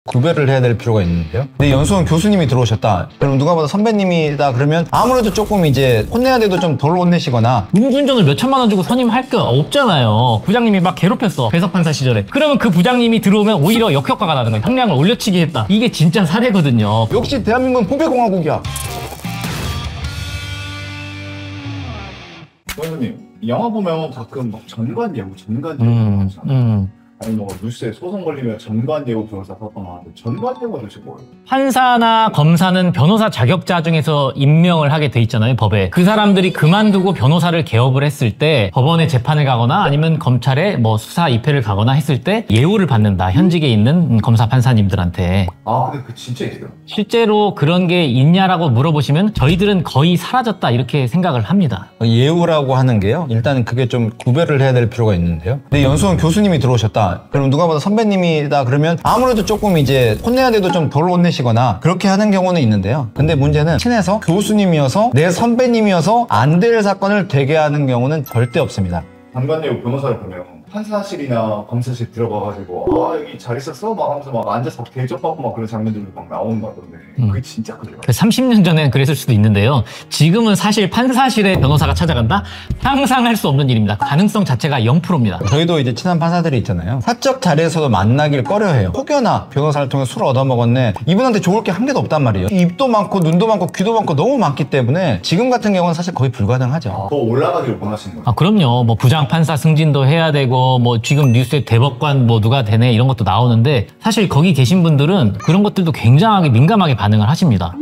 구별을 해야 될 필요가 있는데요. 근데 연수원 교수님이 들어오셨다. 그럼 누가 봐도 선배님이다 그러면 아무래도 조금 이제 혼내야 돼도 좀 덜 혼내시거나 음주운전을 몇 천만 원 주고 선임할 거 없잖아요. 부장님이 막 괴롭혔어. 배석판사 시절에. 그러면 그 부장님이 들어오면 오히려 역효과가 나는 거예요. 형량을 올려치기 했다. 이게 진짜 사례거든요. 역시 대한민국은 후배공화국이야. 선생님, 영화 보면 가끔 막 전관 예우 하잖아요. 아니 뭐 뉴스에 소송 걸리면 전관 예우 변호사 썼던 거 하는데 전관 예우가 도대체 뭐예요? 판사나 검사는 변호사 자격자 중에서 임명을 하게 돼 있잖아요, 법에. 그 사람들이 그만두고 변호사를 개업을 했을 때 법원에 재판을 가거나 아니면 검찰에 뭐 수사 입회를 가거나 했을 때 예우를 받는다. 현직에 있는 검사 판사님들한테. 아, 근데 그 진짜 있어요? 실제로 그런 게 있냐라고 물어보시면 저희들은 거의 사라졌다 이렇게 생각을 합니다. 예우라고 하는 게요. 일단은 그게 좀 구별을 해야 될 필요가 있는데요. 근데 연수원 교수님이 들어오셨다. 그럼 누가 봐도 선배님이다 그러면 아무래도 조금 이제 혼내야 돼도 좀 덜 혼내시거나 그렇게 하는 경우는 있는데요. 근데 문제는 친해서 교수님이어서 내 선배님이어서 안 될 사건을 되게 하는 경우는 절대 없습니다. 전관 예우 변호사를 보면 판사실이나 검사실 들어가가지고 아 여기 잘 있었어? 막 하면서 막 앉아서 대접하고 막 그런 장면들도 막 나오는 거 같던데 그게 진짜 그래요? 30년 전에는 그랬을 수도 있는데요. 지금은 사실 판사실에 변호사가 찾아간다? 상상할 수 없는 일입니다. 가능성 자체가 0%입니다. 저희도 이제 친한 판사들이 있잖아요. 사적 자리에서도 만나길 꺼려해요. 혹여나 변호사를 통해 술을 얻어먹었네. 이분한테 좋을 게 한 개도 없단 말이에요. 입도 많고 눈도 많고 귀도 많고 너무 많기 때문에 지금 같은 경우는 사실 거의 불가능하죠. 더 올라가기를 원하시는 거예요? 그럼요. 뭐 부장 판사 승진도 해야 되고 뭐 지금 뉴스에 대법관 뭐 누가 되네 이런 것도 나오는데 사실 거기 계신 분들은 그런 것들도 굉장하게 민감하게 반응을 하십니다.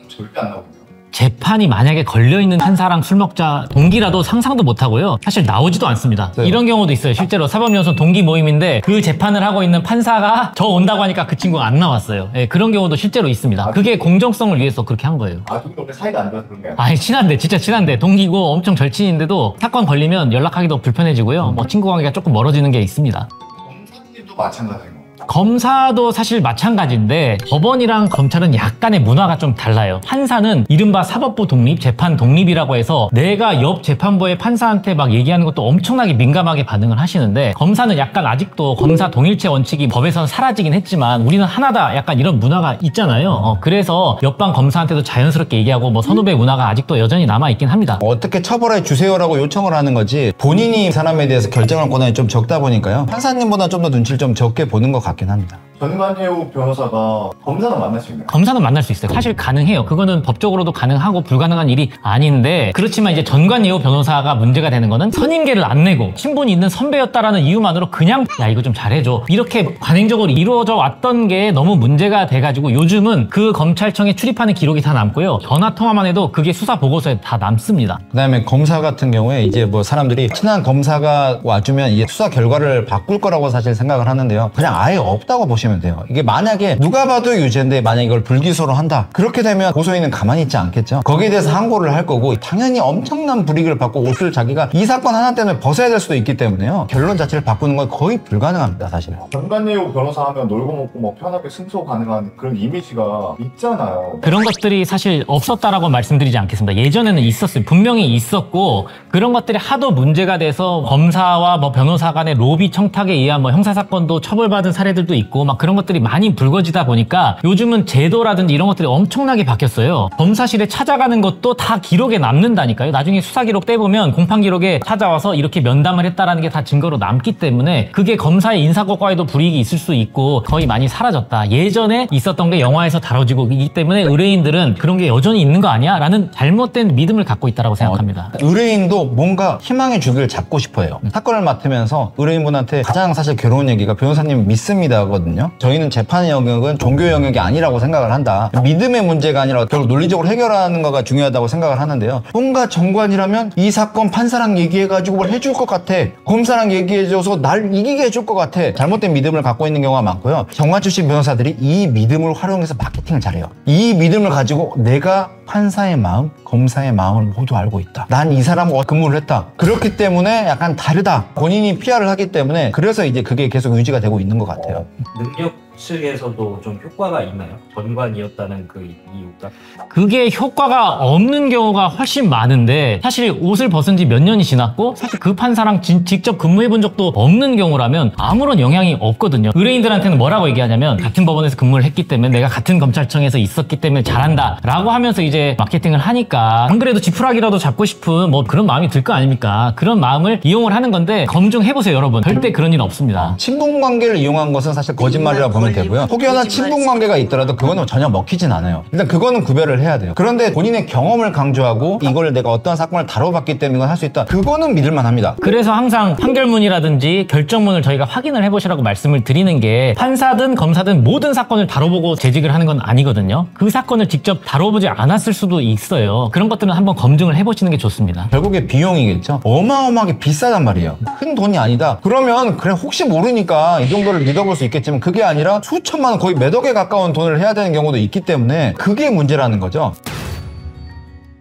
절대 안 나오거든요. 재판이 만약에 걸려있는 판사랑 술 먹자 동기라도 상상도 못하고요. 사실 나오지도 않습니다. 네. 이런 경우도 있어요. 실제로 사법연수원 동기 모임인데 그 재판을 하고 있는 판사가 저 온다고 하니까 그 친구가 안 나왔어요. 예, 그런 경우도 실제로 있습니다. 그게 공정성을 위해서 그렇게 한 거예요. 아, 동기 원래 사이가 안 좋아서 그런 게 아니에요? 아니 친한데 진짜 친한데 동기고 엄청 절친인데도 사건 걸리면 연락하기도 불편해지고요. 뭐 친구 관계가 조금 멀어지는 게 있습니다. 검사님도 마찬가지인 거. 검사도 사실 마찬가지인데 법원이랑 검찰은 약간의 문화가 좀 달라요. 판사는 이른바 사법부 독립, 재판 독립이라고 해서 내가 옆 재판부의 판사한테 막 얘기하는 것도 엄청나게 민감하게 반응을 하시는데 검사는 약간 아직도 검사 동일체 원칙이 법에서는 사라지긴 했지만 우리는 하나다 약간 이런 문화가 있잖아요. 그래서 옆방 검사한테도 자연스럽게 얘기하고 뭐 선후배 문화가 아직도 여전히 남아있긴 합니다. 어떻게 처벌해 주세요라고 요청을 하는 거지 본인이 이 사람에 대해서 결정할 권한이 좀 적다 보니까요. 판사님보다 좀 더 눈치를 좀 적게 보는 것 같긴 합니다. 전관 예우 변호사가 검사는 만날 수 있나요? 검사는 만날 수 있어요. 사실 가능해요. 그거는 법적으로도 가능하고 불가능한 일이 아닌데 그렇지만 이제 전관 예우 변호사가 문제가 되는 거는 선임계를 안 내고 신분이 있는 선배였다라는 이유만으로 그냥 야 이거 좀 잘해줘 이렇게 관행적으로 이루어져 왔던 게 너무 문제가 돼가지고 요즘은 그 검찰청에 출입하는 기록이 다 남고요. 전화 통화만 해도 그게 수사 보고서에 다 남습니다. 그다음에 검사 같은 경우에 이제 뭐 사람들이 친한 검사가 와주면 이게 수사 결과를 바꿀 거라고 사실 생각을 하는데요. 그냥 아예 없다고 보시면 돼요. 이게 만약에 누가 봐도 유죄인데 만약 이걸 불기소로 한다. 그렇게 되면 고소인은 가만히 있지 않겠죠. 거기에 대해서 항고를 할 거고 당연히 엄청난 불이익을 받고 옷을 자기가 이 사건 하나 때문에 벗어야 될 수도 있기 때문에요. 결론 자체를 바꾸는 건 거의 불가능합니다. 사실은. 전관 예우 변호사 하면 놀고 먹고 뭐 편하게 승소 가능한 그런 이미지가 있잖아요. 그런 것들이 사실 없었다라고 말씀드리지 않겠습니다. 예전에는 있었어요. 분명히 있었고 그런 것들이 하도 문제가 돼서 검사와 뭐 변호사 간의 로비 청탁에 의한 뭐 형사사건도 처벌받은 사례들도 있고 막 그런 것들이 많이 불거지다 보니까 요즘은 제도라든지 이런 것들이 엄청나게 바뀌었어요. 검사실에 찾아가는 것도 다 기록에 남는다니까요. 나중에 수사 기록 떼보면 공판 기록에 찾아와서 이렇게 면담을 했다라는 게 다 증거로 남기 때문에 그게 검사의 인사고과에도 불이익이 있을 수 있고 거의 많이 사라졌다. 예전에 있었던 게 영화에서 다뤄지고 있기 때문에 의뢰인들은 그런 게 여전히 있는 거 아니야? 라는 잘못된 믿음을 갖고 있다고 생각합니다. 의뢰인도 뭔가 희망의 주기를 잡고 싶어요. 사건을 맡으면서 의뢰인분한테 가장 사실 괴로운 얘기가 변호사님 믿습니다거든요. 저희는 재판 영역은 종교 영역이 아니라고 생각을 한다. 믿음의 문제가 아니라 결국 논리적으로 해결하는 거가 중요하다고 생각을 하는데요. 뭔가 정관이라면 이 사건 판사랑 얘기해가지고 뭘 해줄 것 같아. 검사랑 얘기해줘서 날 이기게 해줄 것 같아. 잘못된 믿음을 갖고 있는 경우가 많고요. 정관 출신 변호사들이 이 믿음을 활용해서 마케팅을 잘해요. 이 믿음을 가지고 내가 판사의 마음, 검사의 마음을 모두 알고 있다. 난 이 사람과 근무를 했다. 그렇기 때문에 약간 다르다. 본인이 PR을 하기 때문에 그래서 이제 그게 계속 유지가 되고 있는 것 같아요. 능력 측에서도 좀 효과가 있나요? 전관이었다는 그 이유가? 그게 효과가 없는 경우가 훨씬 많은데 사실 옷을 벗은 지 몇 년이 지났고 사실 그 판사랑 직접 근무해 본 적도 없는 경우라면 아무런 영향이 없거든요. 의뢰인들한테는 뭐라고 얘기하냐면 같은 법원에서 근무를 했기 때문에 내가 같은 검찰청에서 있었기 때문에 잘한다 라고 하면서 이제 마케팅을 하니까 안 그래도 지푸라기라도 잡고 싶은 뭐 그런 마음이 들 거 아닙니까? 그런 마음을 이용을 하는 건데 검증해보세요 여러분. 절대 그런 일 없습니다. 친분관계를 이용한 것은 사실 거짓말이라고 보면 되고요. 혹여나 친분관계가 있더라도 그거는 전혀 먹히진 않아요. 일단 그거는 구별을 해야 돼요. 그런데 본인의 경험을 강조하고 이걸 내가 어떠한 사건을 다뤄봤기 때문에 이건 할 수 있다. 그거는 믿을만 합니다. 그래서 항상 판결문이라든지 결정문을 저희가 확인을 해보시라고 말씀을 드리는 게 판사든 검사든 모든 사건을 다뤄보고 재직을 하는 건 아니거든요. 그 사건을 직접 다뤄보지 않았을 수도 있어요. 그런 것들은 한번 검증을 해보시는 게 좋습니다. 결국에 비용이겠죠. 어마어마하게 비싸단 말이에요. 큰 돈이 아니다. 그러면 그래 혹시 모르니까 이 정도를 믿어볼 수 있겠지만 그게 아니라 수천만 원 거의 몇 억에 가까운 돈을 해야 되는 경우도 있기 때문에 그게 문제라는 거죠.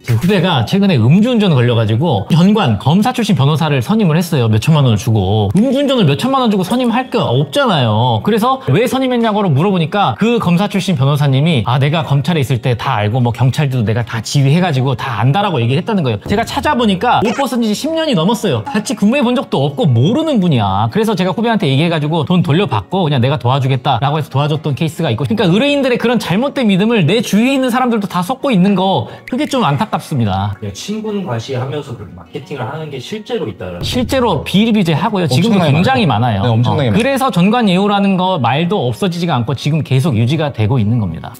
제 후배가 최근에 음주운전 걸려가지고 전관 검사 출신 변호사를 선임을 했어요. 몇 천만 원을 주고. 음주운전을 몇 천만 원 주고 선임할 게 없잖아요. 그래서 왜 선임했냐고 물어보니까 그 검사 출신 변호사님이 내가 검찰에 있을 때 다 알고 뭐 경찰도 내가 다 지휘해가지고 다 안다라고 얘기를 했다는 거예요. 제가 찾아보니까 옷 벗은 지 10년이 넘었어요. 같이 근무해 본 적도 없고 모르는 분이야. 그래서 제가 후배한테 얘기해가지고 돈 돌려받고 그냥 내가 도와주겠다라고 해서 도와줬던 케이스가 있고, 그러니까 의뢰인들의 그런 잘못된 믿음을 내 주위에 있는 사람들도 다 섞고 있는 거, 그게 좀 안타깝습니다. 친분 과시하면서 그렇게 마케팅을 하는 게 실제로 있다는. 실제로 비일비재하고요. 지금도 굉장히 많아요. 네, 엄청나게 많아요. 그래서 전관예우라는 거 말도 없어지지가 않고 지금 계속 유지가 되고 있는 겁니다.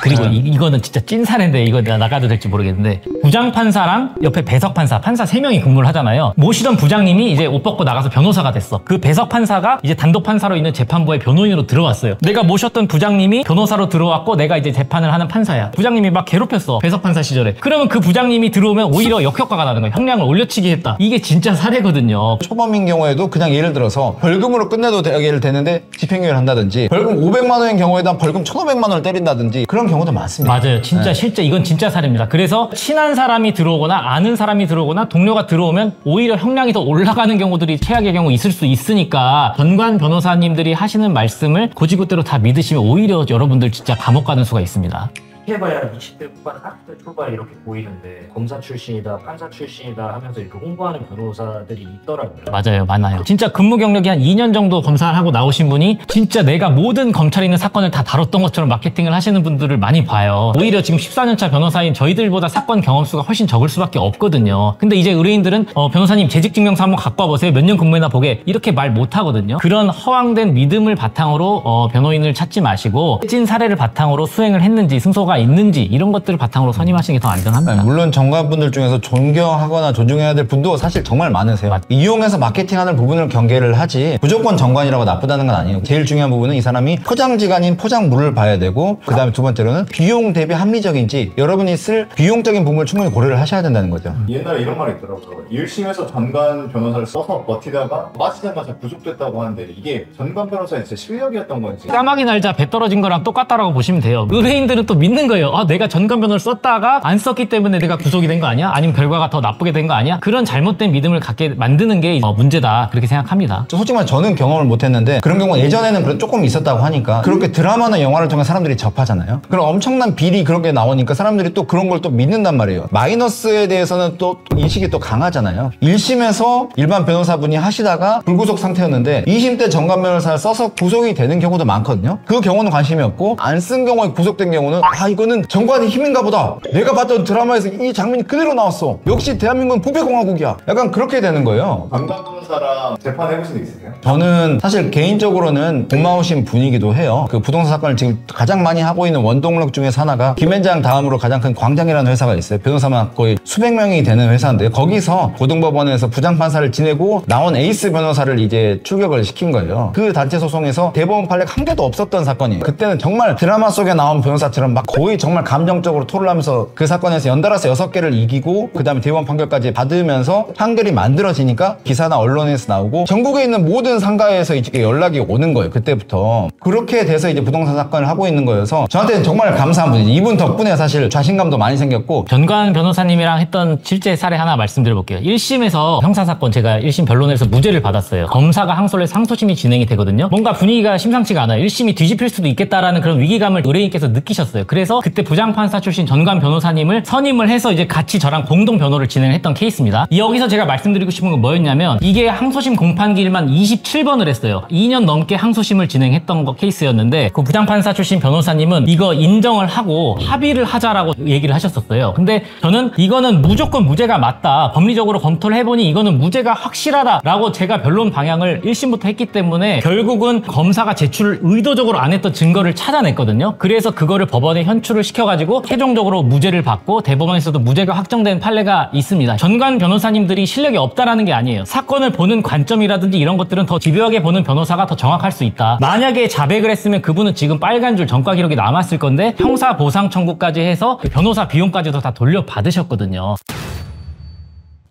그리고 이거는 진짜 찐 사례인데 이거 내가 나가도 될지 모르겠는데, 부장판사랑 옆에 배석판사, 판사 3명이 근무를 하잖아요. 모시던 부장님이 이제 옷 벗고 나가서 변호사가 됐어. 그 배석판사가 이제 단독판사로 있는 재판부에 변호인으로 들어왔어요. 내가 모셨던 부장님이 변호사로 들어왔고 내가 이제 재판을 하는 판사야. 부장님이 막 괴롭혔어, 배석판사 시절에. 그러면 그 부장님이 들어오면 오히려 역효과가 나는 거야. 형량을 올려치기 했다. 이게 진짜 사례거든요. 초범인 경우에도 그냥 예를 들어서 벌금으로 끝내도 되는데 집행유예를 한다든지, 벌금 500만 원인 경우에다 벌금 1,500만 원을 때린다든지 그런 경우도 많습니다. 맞아요. 진짜 실제 이건 진짜 사례입니다. 그래서 친한 사람이 들어오거나 아는 사람이 들어오거나 동료가 들어오면 오히려 형량이 더 올라가는 경우들이 최악의 경우 있을 수 있으니까, 전관 변호사님들이 하시는 말씀을 고지고대로 다 믿으시면 오히려 여러분들 진짜 감옥 가는 수가 있습니다. 해봐야 20대 후반, 30대 초반 이렇게 보이는데 검사 출신이다, 판사 출신이다 하면서 이렇게 홍보하는 변호사들이 있더라고요. 맞아요. 많아요. 진짜 근무 경력이 한 2년 정도 검사를 하고 나오신 분이 진짜 내가 모든 검찰에 있는 사건을 다 다뤘던 것처럼 마케팅을 하시는 분들을 많이 봐요. 오히려 지금 14년차 변호사인 저희들보다 사건 경험수가 훨씬 적을 수밖에 없거든요. 근데 이제 의뢰인들은 변호사님 재직증명서 한번 갖고 와보세요. 몇 년 근무했나 보게, 이렇게 말 못하거든요. 그런 허황된 믿음을 바탕으로 변호인을 찾지 마시고 찐 사례를 바탕으로 수행을 했는지, 승소가 있는지, 이런 것들을 바탕으로 선임하시는 게 더 안전합니다. 물론 전관분들 중에서 존경하거나 존중해야 될 분도 사실 정말 많으세요. 이용해서 마케팅하는 부분을 경계를 하지 무조건 전관이라고 나쁘다는 건 아니에요. 제일 중요한 부분은 이 사람이 포장지가 아닌 포장물을 봐야 되고, 그 다음에 두 번째로는 비용 대비 합리적인지, 여러분이 쓸 비용적인 부분을 충분히 고려를 하셔야 된다는 거죠. 옛날에 이런 말이 있더라고요. 1심에서 전관 변호사를 써서 버티다가 빠지자마자 구속됐다고 하는데, 이게 전관 변호사의 진짜 실력이었던 건지. 까마귀 날자 배 떨어진 거랑 똑같다라고 보시면 돼요. 의뢰인들은 또 믿는 거예요. 내가 전관 변호를 썼다가 안 썼기 때문에 내가 구속이 된 거 아니야? 아니면 결과가 더 나쁘게 된 거 아니야? 그런 잘못된 믿음을 갖게 만드는 게 문제다, 그렇게 생각합니다. 솔직히 말해 저는 경험을 못했는데, 그런 경우는 예전에는 조금 있었다고 하니까 그렇게 드라마나 영화를 통해 사람들이 접하잖아요. 그럼 엄청난 비리 그렇게 나오니까 사람들이 또 그런 걸 또 믿는단 말이에요. 마이너스에 대해서는 또 인식이 또 강하잖아요. 1심에서 일반 변호사분이 하시다가 불구속 상태였는데 2심 때 전관 변호사를 써서 구속이 되는 경우도 많거든요. 그 경우는 관심이 없고, 안 쓴 경우에 구속된 경우는 이거는 전관이 힘인가 보다, 내가 봤던 드라마에서 이 장면이 그대로 나왔어, 역시 대한민국은 부패공화국이야, 약간 그렇게 되는 거예요. 전관 변호사랑 재판해보신 적 있으세요? 저는 사실 개인적으로는 고마우신 분이기도 해요. 그 부동산 사건을 지금 가장 많이 하고 있는 원동력 중에서 하나가 김앤장 다음으로 가장 큰 광장이라는 회사가 있어요. 변호사만 거의 수백 명이 되는 회사인데, 거기서 고등법원에서 부장판사를 지내고 나온 에이스 변호사를 이제 출격을 시킨 거예요. 그 단체 소송에서 대법원 판례가 한 개도 없었던 사건이에요. 그때는 정말 드라마 속에 나온 변호사처럼 막 거의 정말 감정적으로 토를 하면서 그 사건에서 연달아서 6개를 이기고 그 다음에 대법원 판결까지 받으면서 판결이 만들어지니까 기사나 언론에서 나오고 전국에 있는 모든 상가에서 이제 연락이 오는 거예요. 그때부터. 그렇게 돼서 이제 부동산 사건을 하고 있는 거여서 저한테는 정말 감사한 분이죠. 이분 덕분에 사실 자신감도 많이 생겼고. 전관 변호사님이랑 했던 실제 사례 하나 말씀드려볼게요. 1심에서 형사사건 제가 1심 변론에서 무죄를 받았어요. 검사가 항소를 해서 항소심이 진행이 되거든요. 뭔가 분위기가 심상치가 않아요. 1심이 뒤집힐 수도 있겠다라는 그런 위기감을 의뢰인께서 느끼셨어요. 그래서 그때 부장판사 출신 전관 변호사님을 선임을 해서 이제 같이 저랑 공동 변호를 진행했던 케이스입니다. 여기서 제가 말씀드리고 싶은 건 뭐였냐면 이게 항소심 공판기일만 27번을 했어요. 2년 넘게 항소심을 진행했던 케이스였는데 그 부장판사 출신 변호사님은 이거 인정을 하고 합의를 하자라고 얘기를 하셨었어요. 근데 저는 이거는 무조건 무죄가 맞다. 법리적으로 검토를 해보니 이거는 무죄가 확실하다라고 제가 변론 방향을 1심부터 했기 때문에 결국은 검사가 제출을 의도적으로 안 했던 증거를 찾아냈거든요. 그래서 그거를 법원에 현출을 시켜가지고 최종적으로 무죄를 받고 대법원에서도 무죄가 확정된 판례가 있습니다. 전관 변호사님들이 실력이 없다라는 게 아니에요. 사건을 보는 관점이라든지 이런 것들은 더 집요하게 보는 변호사가 더 정확할 수 있다. 만약에 자백을 했으면 그분은 지금 빨간 줄 전과 기록이 남았을 건데 형사 보상 청구까지 해서 변호사 비용까지도 다 돌려받으셨거든요.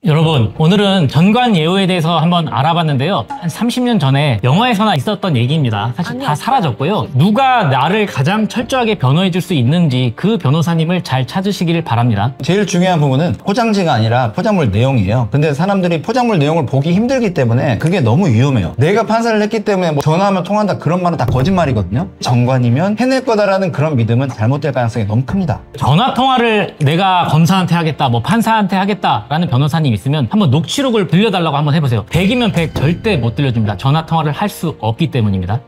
여러분, 오늘은 전관 예우에 대해서 한번 알아봤는데요. 한 30년 전에 영화에서나 있었던 얘기입니다. 사실 다 사라졌고요. 누가 나를 가장 철저하게 변호해 줄 수 있는지 그 변호사님을 잘 찾으시길 바랍니다. 제일 중요한 부분은 포장지가 아니라 포장물 내용이에요. 근데 사람들이 포장물 내용을 보기 힘들기 때문에 그게 너무 위험해요. 내가 판사를 했기 때문에 뭐 전화하면 통한다 그런 말은 다 거짓말이거든요. 정관이면 해낼 거다라는 그런 믿음은 잘못될 가능성이 너무 큽니다. 전화 통화를 내가 검사한테 하겠다, 뭐 판사한테 하겠다라는 변호사님 있으면 한번 녹취록을 들려달라고 한번 해보세요. 100이면 100 절대 못 들려줍니다. 전화 통화를 할 수 없기 때문입니다.